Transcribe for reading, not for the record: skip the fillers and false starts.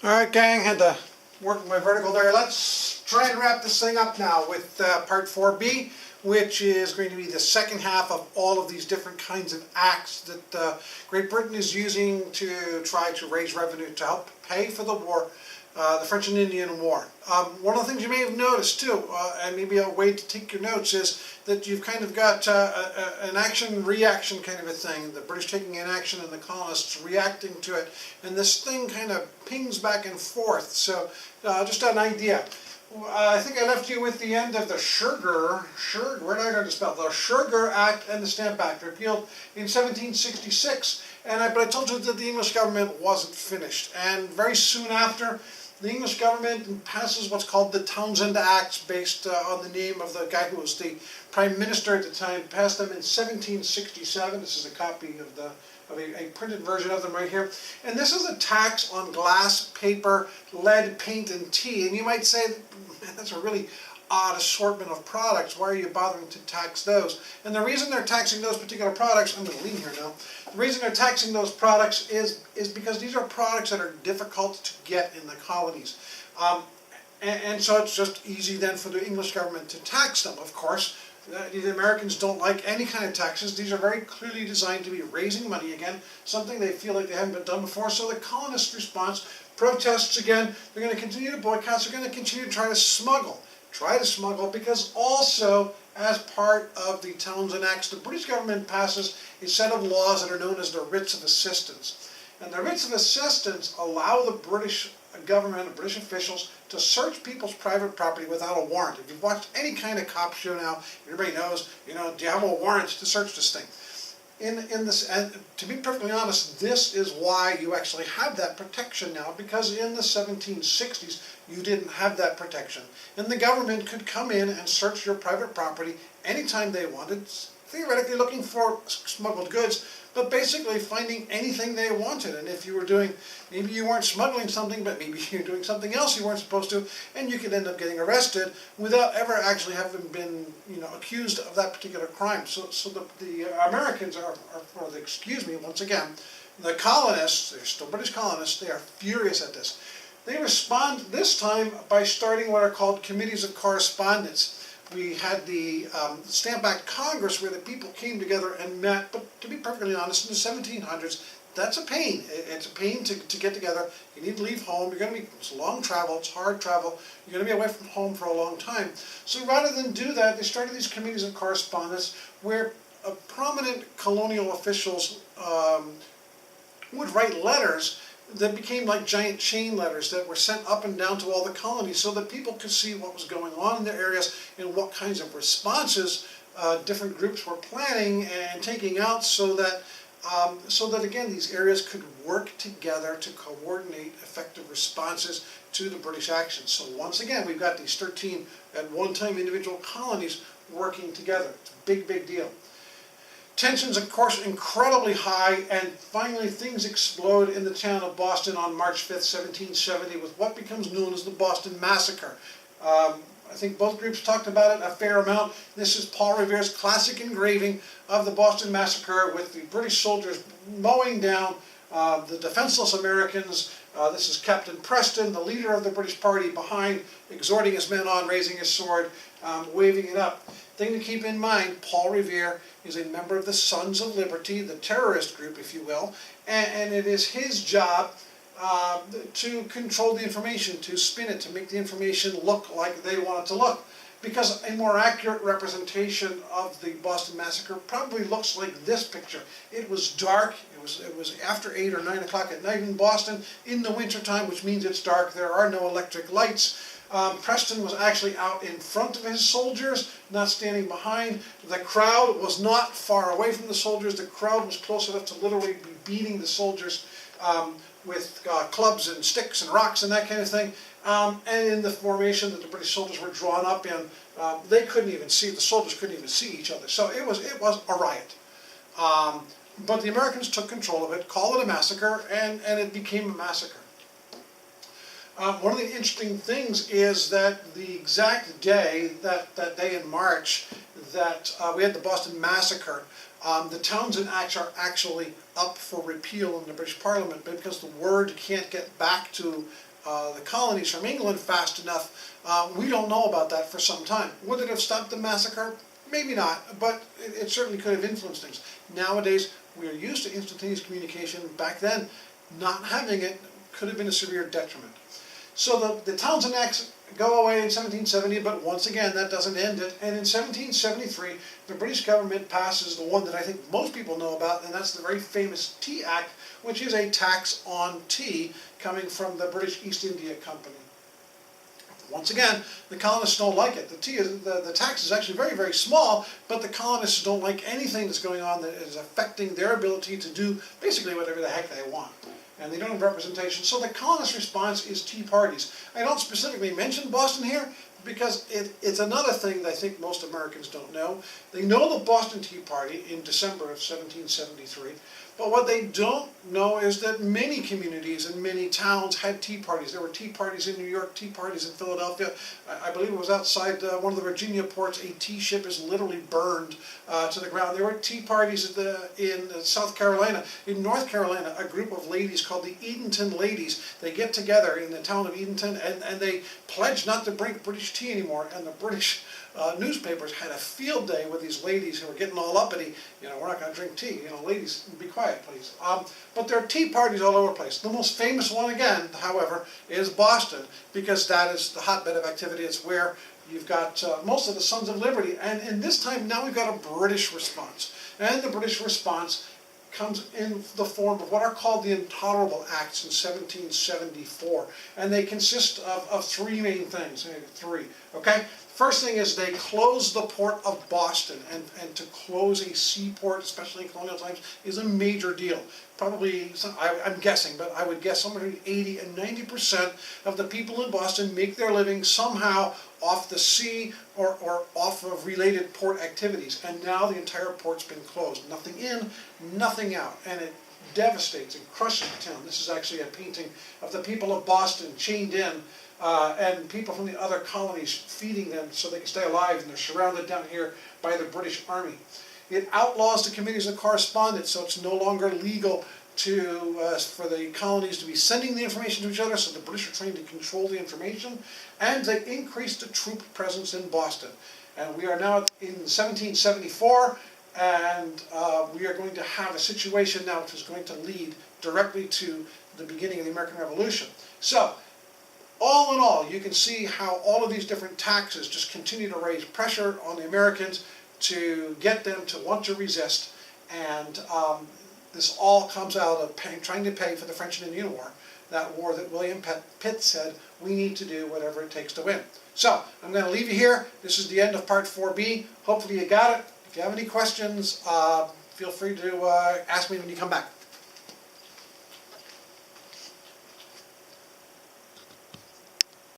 Alright gang, had to work my vertical there. Let's try and wrap this thing up now with part 4B, which is going to be the second half of all of these different kinds of acts that Great Britain is using to try to raise revenue to help pay for the war, the French and Indian War. One of the things you may have noticed too, and maybe a way to take your notes, is that you've kind of got an action-reaction kind of a thing. The British taking an action and the colonists reacting to it. And this thing kind of pings back and forth. So just an idea. I think I left you with the end of the Shergar, where did I learn to spell? The Shergar Act and the Stamp Act, repealed in 1766. But I told you that the English government wasn't finished. And very soon after, the English government passes what's called the Townshend Acts, based on the name of the guy who was the Prime Minister at the time. Passed them in 1767. This is a copy of a printed version of them right here. And this is a tax on glass, paper, lead, paint, and tea. And you might say, man, that's a really odd assortment of products. Why are you bothering to tax those? And the reason they're taxing those particular products, I'm going to lean here now. The reason they're taxing those products is because these are products that are difficult to get in the colonies. And so it's just easy then for the English government to tax them, of course. The Americans don't like any kind of taxes. These are very clearly designed to be raising money again, something they feel like they haven't been done before. So the colonists' response, protests again, they're going to continue to boycott, they're going to continue to try to smuggle. Because also, as part of the Townshend Acts, the British government passes a set of laws that are known as the Writs of Assistance. And the Writs of Assistance allow the British government and British officials to search people's private property without a warrant. If you've watched any kind of cop show now, everybody knows, do you have a warrant to search this thing? And to be perfectly honest, this is why you actually have that protection now, because in the 1760s you didn't have that protection. And the government could come in and search your private property anytime they wanted, theoretically looking for smuggled goods, but basically finding anything they wanted. And if you were doing, maybe you weren't smuggling something, but maybe you're doing something else you weren't supposed to, and you could end up getting arrested without ever actually having been, accused of that particular crime. So the Americans excuse me, once again, the colonists, they're still British colonists, they are furious at this. They respond this time by starting what are called committees of correspondence. We had the Stamp Act Congress, where the people came together and met, but to be perfectly honest, in the 1700s, that's a pain. It's a pain to get together. You need to leave home. It's long travel, it's hard travel. You're going to be away from home for a long time. So rather than do that, they started these committees of correspondence where prominent colonial officials would write letters that became like giant chain letters that were sent up and down to all the colonies, so that people could see what was going on in their areas and what kinds of responses different groups were planning and taking out, so that again these areas could work together to coordinate effective responses to the British action. So once again, we've got these 13 at one time individual colonies working together. It's a big deal. Tensions, of course, incredibly high, and finally things explode in the town of Boston on March 5th, 1770, with what becomes known as the Boston Massacre. I think both groups talked about it a fair amount. This is Paul Revere's classic engraving of the Boston Massacre, with the British soldiers mowing down the defenseless Americans. This is Captain Preston, the leader of the British party, behind, exhorting his men on, raising his sword, waving it up. Thing to keep in mind, Paul Revere is a member of the Sons of Liberty, the terrorist group, if you will, and it is his job to control the information, to spin it, to make the information look like they want it to look. Because a more accurate representation of the Boston Massacre probably looks like this picture. It was dark. It was after 8 or 9 o'clock at night in Boston in the wintertime, which means it's dark. There are no electric lights. Preston was actually out in front of his soldiers, not standing behind. The crowd was not far away from the soldiers. The crowd was close enough to literally be beating the soldiers with clubs and sticks and rocks and that kind of thing. And in the formation that the British soldiers were drawn up in, they couldn't even see, the soldiers couldn't even see each other. So it was a riot. But the Americans took control of it, called it a massacre, and it became a massacre. One of the interesting things is that the exact day, that day in March, that we had the Boston Massacre, the Townshend Acts are actually up for repeal in the British Parliament, because the word can't get back to the colonies from England fast enough, we don't know about that for some time. Would it have stopped the massacre? Maybe not, but it certainly could have influenced things. Nowadays, we are used to instantaneous communication. Back then, not having it could have been a severe detriment. So the Townshend Acts go away in 1770, but once again, that doesn't end it. And in 1773, the British government passes the one that I think most people know about, and that's the very famous Tea Act, which is a tax on tea coming from the British East India Company. Once again, the colonists don't like it. The tax is actually very, very small, but the colonists don't like anything that's going on that is affecting their ability to do basically whatever the heck they want. And they don't have representation. So the colonist response is tea parties. I don't specifically mention Boston here because it's another thing that I think most Americans don't know. They know the Boston Tea Party in December of 1773. But what they don't know is that many communities and many towns had tea parties. There were tea parties in New York, tea parties in Philadelphia. I believe it was outside one of the Virginia ports. A tea ship is literally burned to the ground. There were tea parties in South Carolina. In North Carolina, a group of ladies called the Edenton Ladies, they get together in the town of Edenton and they pledge not to drink British tea anymore. And the British newspapers had a field day with these ladies who were getting all uppity. You know, we're not going to drink tea. You know, ladies, be quiet, please. But there are tea parties all over the place. The most famous one, again, however, is Boston, because that is the hotbed of activity. It's where you've got most of the Sons of Liberty. And in this time, now we've got a British response. And the British response comes in the form of what are called the Intolerable Acts in 1774. And they consist of three main things. Three, okay? First thing is they close the port of Boston, and to close a seaport, especially in colonial times, is a major deal. Probably, I'm guessing, but I would guess somewhere between 80 and 90% of the people in Boston make their living somehow off the sea or off of related port activities. And now the entire port's been closed. Nothing in, nothing out. And it devastates and crushes the town. This is actually a painting of the people of Boston chained in, and people from the other colonies feeding them so they can stay alive, and they're surrounded down here by the British Army. It outlaws the committees of correspondence, so it's no longer legal for the colonies to be sending the information to each other, so the British are trying to control the information, and they increased the troop presence in Boston. And we are now in 1774, and we are going to have a situation now which is going to lead directly to the beginning of the American Revolution. So, all in all, you can see how all of these different taxes just continue to raise pressure on the Americans to get them to want to resist, and this all comes out of trying to pay for the French and Indian War, that war that William Pitt said we need to do whatever it takes to win. So, I'm going to leave you here. This is the end of Part 4B. Hopefully you got it. If you have any questions, feel free to ask me when you come back.